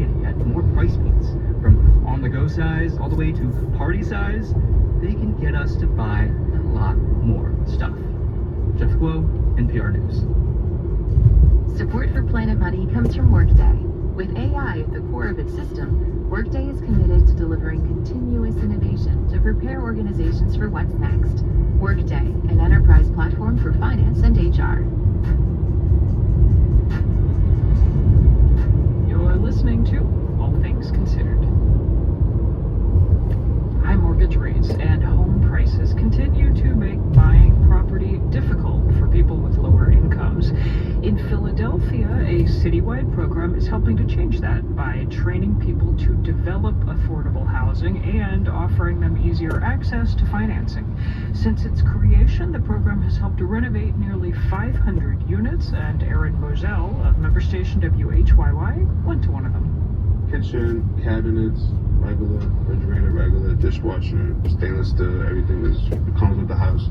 variety at more price points, from on-the-go size all the way to party size. They can get us to buy a lot more stuff. Jeff Guo, NPR News. Support for Planet Money comes from Workday. With AI at the core of its system, Workday is committed to delivering continuous innovation to prepare organizations for what's next. Workday, an enterprise platform for finance and HR. You're listening to All Things Considered. High mortgage rates and home prices continue to make buying property difficult for people with lower incomes. In Philadelphia, a citywide program is helping to change that by training people to develop affordable housing and offering them easier access to financing. Since its creation, the program has helped to renovate nearly 500 units, and Aaron Moselle of member station WHYY went to one of them. Kitchen, cabinets, regular refrigerator, regular dishwasher, stainless steel, everything comes with the house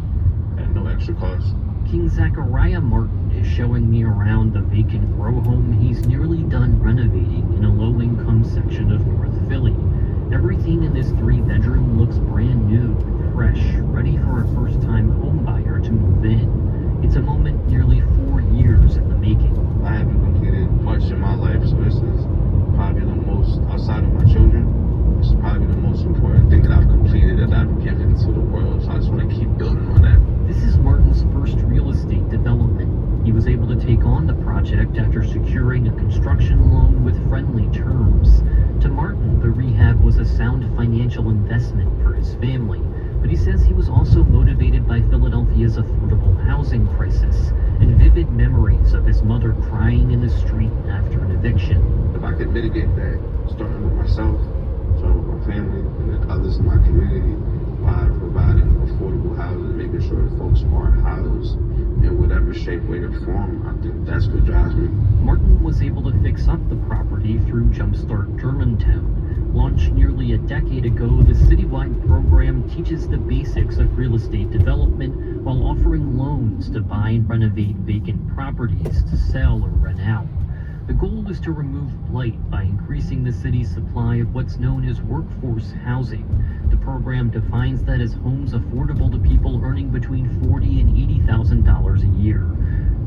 at no extra cost. King Zachariah Martin is showing me around the vacant row home he's nearly done renovating in a low-income section of North Philly. Everything in this 3-bedroom looks brand new, fresh, ready for a first-time home buyer to move in. It's a moment nearly 4 years in the making. I haven't completed much in my life, so this is probably the most, outside of my children, this is probably the most important thing that I've completed, that I've given to the world, so I just want to keep building on that. This is Martin's first real estate development. He was able to take on the project after securing a construction loan with friendly terms. To Martin, the rehab was a sound financial investment for his family, but he says he was also motivated by Philadelphia's affordable housing crisis and vivid memories of his mother crying in the street after an eviction. If I could mitigate that, starting with myself, so my family, and then others in my community, by providing affordable housing, making sure that folks are housed in whatever shape, way, or form, I think that's what drives me. Martin was able to fix up the property through Jumpstart Germantown. Launched nearly a decade ago, the citywide program teaches the basics of real estate development while offering loans to buy and renovate vacant properties to sell or rent out. The goal is to remove blight by increasing the city's supply of what's known as workforce housing. The program defines that as homes affordable to people earning between $40,000 and $80,000 a year.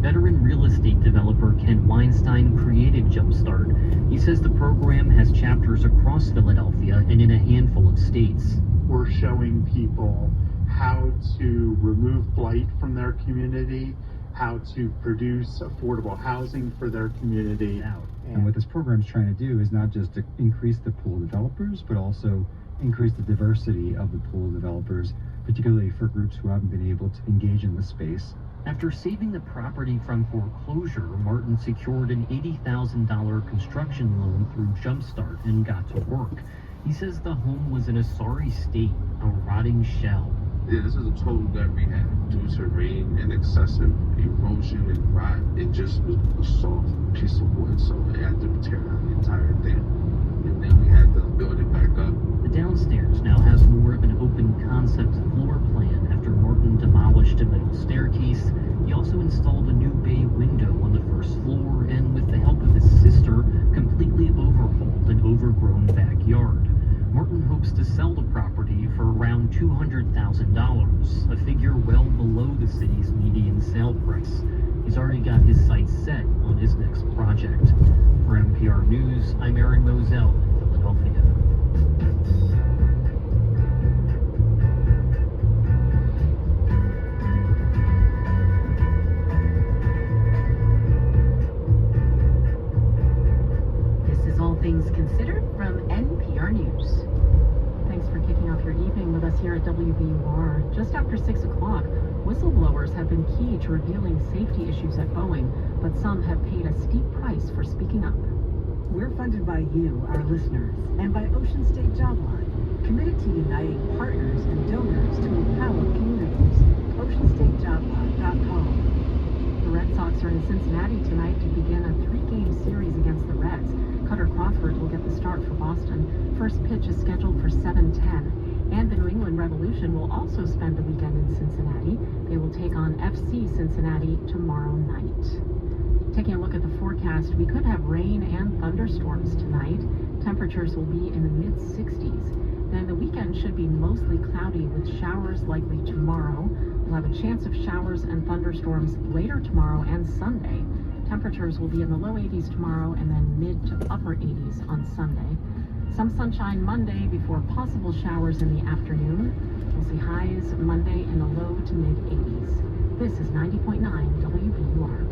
Veteran real estate developer Ken Weinstein created Jumpstart. He says the program has chapters across Philadelphia and in a handful of states. We're showing people how to remove blight from their community, how to produce affordable housing for their community. And what this program is trying to do is not just to increase the pool of developers, but also increase the diversity of the pool of developers, particularly for groups who haven't been able to engage in the space. After saving the property from foreclosure, Martin secured an $80,000 construction loan through Jumpstart and got to work. He says the home was in a sorry state, a rotting shell. Yeah, this is a total gut rehab due to rain and excessive erosion and rot. It just was a soft piece of wood, so they had to tear down the entire thing. And then we had to build it back up. The downstairs now has more of an open concept floor plan after Martin demolished a metal staircase. He also installed a new bay window on the first floor and, with the help of his sister, completely overhauled an overgrown backyard. Martin hopes to sell the property for around $200,000, a figure well below the city's median sale price. He's already got his sights set on his next project. For NPR News, I'm Aaron Moselle in Philadelphia. This is All Things Considered from NPR News. Thanks for kicking off your evening with us here at WBUR. Just after 6 o'clock, whistleblowers have been key to revealing safety issues at Boeing, but some have paid a steep price for speaking up. We're funded by you, our listeners, and by Ocean State Jobline, committed to uniting partners and donors to empower communities. OceanStateJobline.com. The Red Sox are in Cincinnati tonight to begin a 3-game series against the Reds. Cutter Crawford will get the start for Boston. First pitch is scheduled for 7:10. And the New England Revolution will also spend the weekend in Cincinnati. They will take on FC Cincinnati tomorrow night. Taking a look at the forecast, we could have rain and thunderstorms tonight. Temperatures will be in the mid-60s. Then the weekend should be mostly cloudy with showers likely tomorrow. We'll have a chance of showers and thunderstorms later tomorrow and Sunday. Temperatures will be in the low 80s tomorrow and then mid to upper 80s on Sunday. Some sunshine Monday before possible showers in the afternoon. We'll see highs Monday in the low to mid 80s. This is 90.9 WBUR.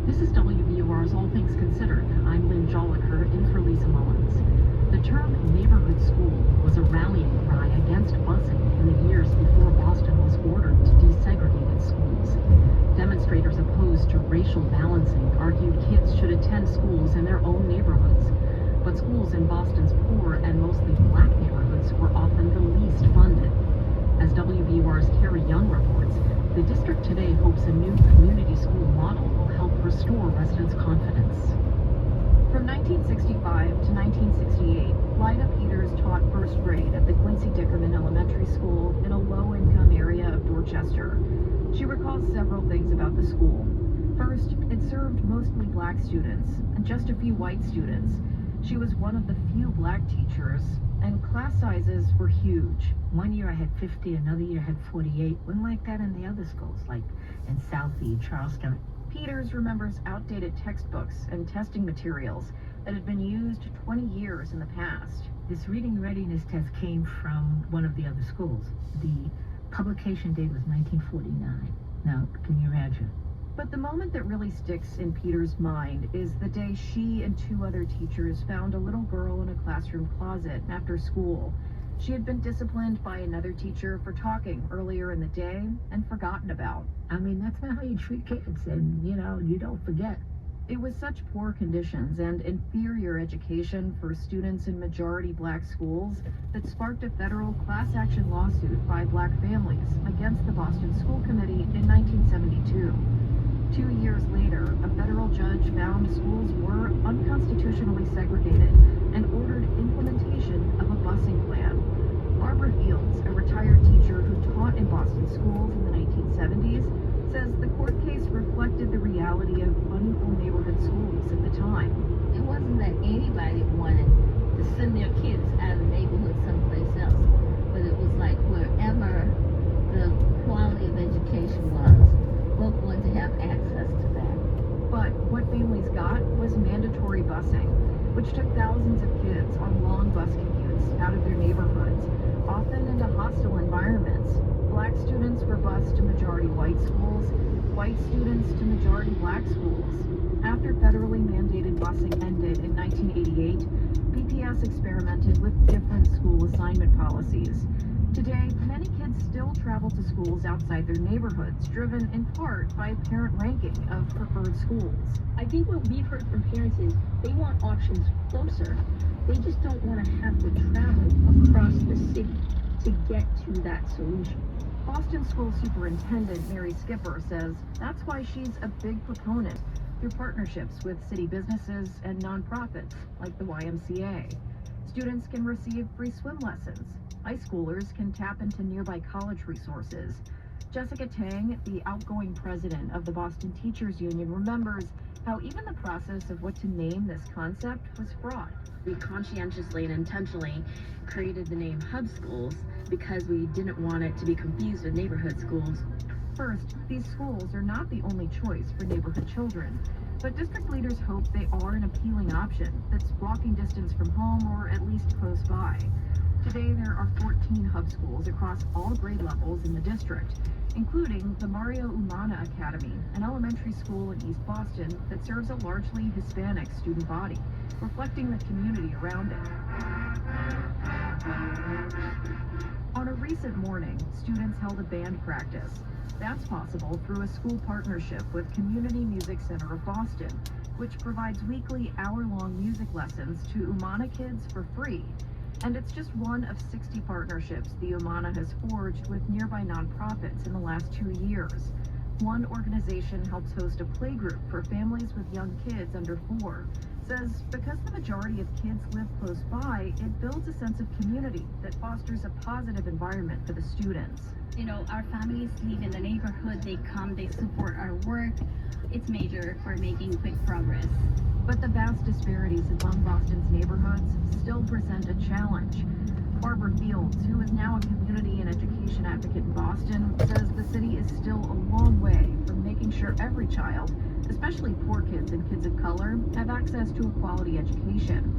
This is WBUR's All Things Considered. I'm Lynn Joliker in for Lisa Mullins. The term neighborhood school was a rallying cry against busing in the years before Boston was ordered to desegregate its schools. Demonstrators opposed to racial balancing argued kids should attend schools in their own neighborhoods. But schools in Boston's poor and mostly black neighborhoods were often the least funded. As WBUR's Carrie Young reports, the district today hopes a new community school model will help restore residents' confidence. From 1965 to 1968, Lyda Peters taught first grade at the Quincy Dickerman Elementary School in a low-income area of Dorchester. She recalls several things about the school. First, it served mostly black students and just a few white students. She was one of the few black teachers, and class sizes were huge. One year I had 50, another year I had 48. Wasn't like that in the other schools, like in Southie, Charleston. Peters remembers outdated textbooks and testing materials that had been used 20 years in the past. This reading readiness test came from one of the other schools. The publication date was 1949. Now, can you imagine? But the moment that really sticks in Peters' mind is the day she and two other teachers found a little girl in a classroom closet after school. She had been disciplined by another teacher for talking earlier in the day and forgotten about. I mean, that's not how you treat kids, and, you don't forget. It was such poor conditions and inferior education for students in majority black schools that sparked a federal class action lawsuit by black families against the Boston School Committee in 1972. 2 years later, a federal judge found schools were unconstitutionally segregated and ordered implementation of a busing plan. Barbara Fields, a retired teacher who taught in Boston schools in the 1970s, says the court case reflected the reality of unequal neighborhood schools at the time. It wasn't that anybody wanted to send their kids out of the neighborhood someplace else, but it was like wherever the quality of education was, we're going to have access to that. But what families got was mandatory busing, which took thousands of kids on long bus commutes out of their neighborhoods, often into hostile environments. Black students were bused to majority white schools, white students to majority black schools. After federally mandated busing ended in 1988, BPS experimented with different school assignment policies. Today, many kids still travel to schools outside their neighborhoods, driven in part by parent ranking of preferred schools. I think what we've heard from parents is they want options closer. They just don't want to have to travel across the city to get to that solution. Boston School Superintendent Mary Skipper says that's why she's a big proponent through partnerships with city businesses and nonprofits like the YMCA. Students can receive free swim lessons. High schoolers can tap into nearby college resources. Jessica Tang, the outgoing president of the Boston Teachers Union, remembers how even the process of what to name this concept was fraught. We conscientiously and intentionally created the name Hub Schools because we didn't want it to be confused with neighborhood schools. First, these schools are not the only choice for neighborhood children, but district leaders hope they are an appealing option that's walking distance from home or at least close by. Today, there are 14 hub schools across all grade levels in the district, including the Mario Umana Academy, an elementary school in East Boston that serves a largely Hispanic student body, reflecting the community around it. On a recent morning, students held a band practice. That's possible through a school partnership with Community Music Center of Boston, which provides weekly hour-long music lessons to Umana kids for free. And it's just one of 60 partnerships the Umana has forged with nearby nonprofits in the last 2 years. One organization helps host a playgroup for families with young kids under 4. Says because the majority of kids live close by, it builds a sense of community that fosters a positive environment for the students. You know, our families live in the neighborhood, they come, they support our work. It's major for making quick progress. But the vast disparities among Boston's neighborhoods still present a challenge. Barbara Fields, who is now a community and education advocate in Boston, says the city is still a long way from making sure every child, especially poor kids and kids of color, have access to a quality education.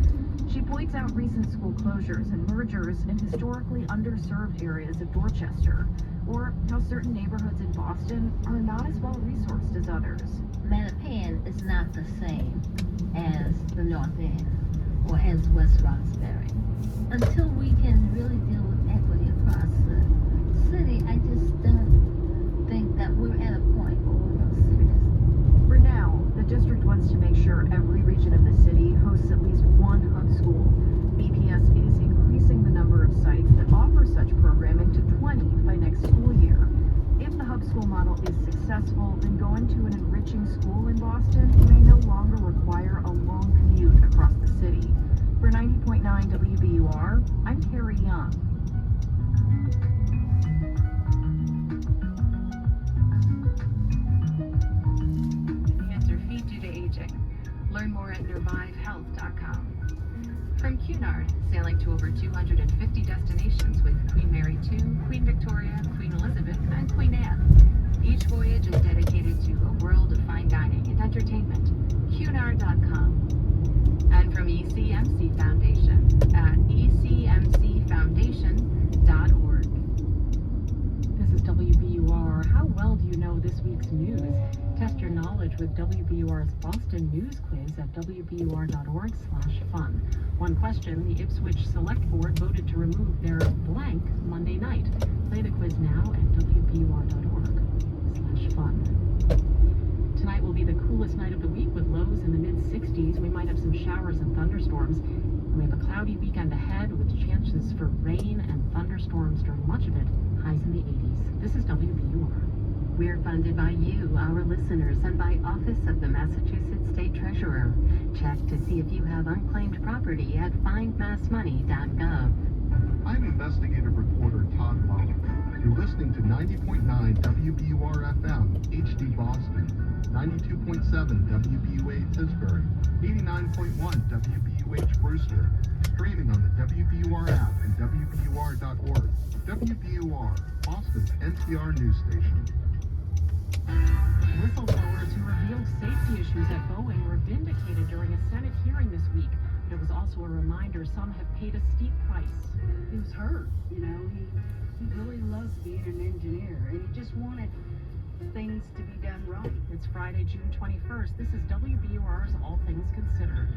She points out recent school closures and mergers in historically underserved areas of Dorchester, or how certain neighborhoods in Boston are not as well resourced as others. Mattapan is not the same as the North End or as West Roxbury. Until we can really deal with equity across the city, I just don't think that we're at a point where we're real serious. For now, the district wants to make sure every region of the city hosts at least one hub school. BPS is increasing the number of sites that offer such programming to 20 by next school year. If the hub school model is successful, then going to an enriching school in Boston may no longer require a long commute across the city. For 90.9 WBUR, I'm Carrie Young. Cancer feet due to aging. Learn more at nervivehealth.com. From Cunard, sailing to over 250 destinations with Queen Mary II, Queen Victoria, Queen Elizabeth, and Queen Anne. Each voyage is dedicated to a world of fine dining and entertainment. Cunard.com. And from ECMC Foundation at ecmcfoundation.org. This is WBUR. How well do you know this week's news? Test your knowledge with WBUR's Boston News Quiz at wbur.org/fun. One question, the Ipswich Select Board voted to remove their blank Monday night. Play the quiz now at wbur.org/fun. Tonight will be the coolest night of the week with lows in the mid-60s. We might have some showers and thunderstorms. And we have a cloudy weekend ahead with chances for rain and thunderstorms during much of it. Highs in the 80s. This is WBUR. We're funded by you, our listeners, and by Office of the Massachusetts State Treasurer. Check to see if you have unclaimed property at findmassmoney.gov. I'm investigative reporter Todd Muller. You're listening to 90.9 WBUR FM, HD Boston, 92.7 WBUA Tisbury, 89.1 WBUH Brewster, streaming on the WBUR app and WBUR.org. WBUR, Boston's NPR news station. Whistleblowers who revealed safety issues at Boeing were vindicated during a Senate hearing this week. But it was also a reminder some have paid a steep price. He was hurt, you know, he really loves being an engineer, and he just wanted things to be done right. It's Friday, June 21st. This is WBUR's All Things Considered.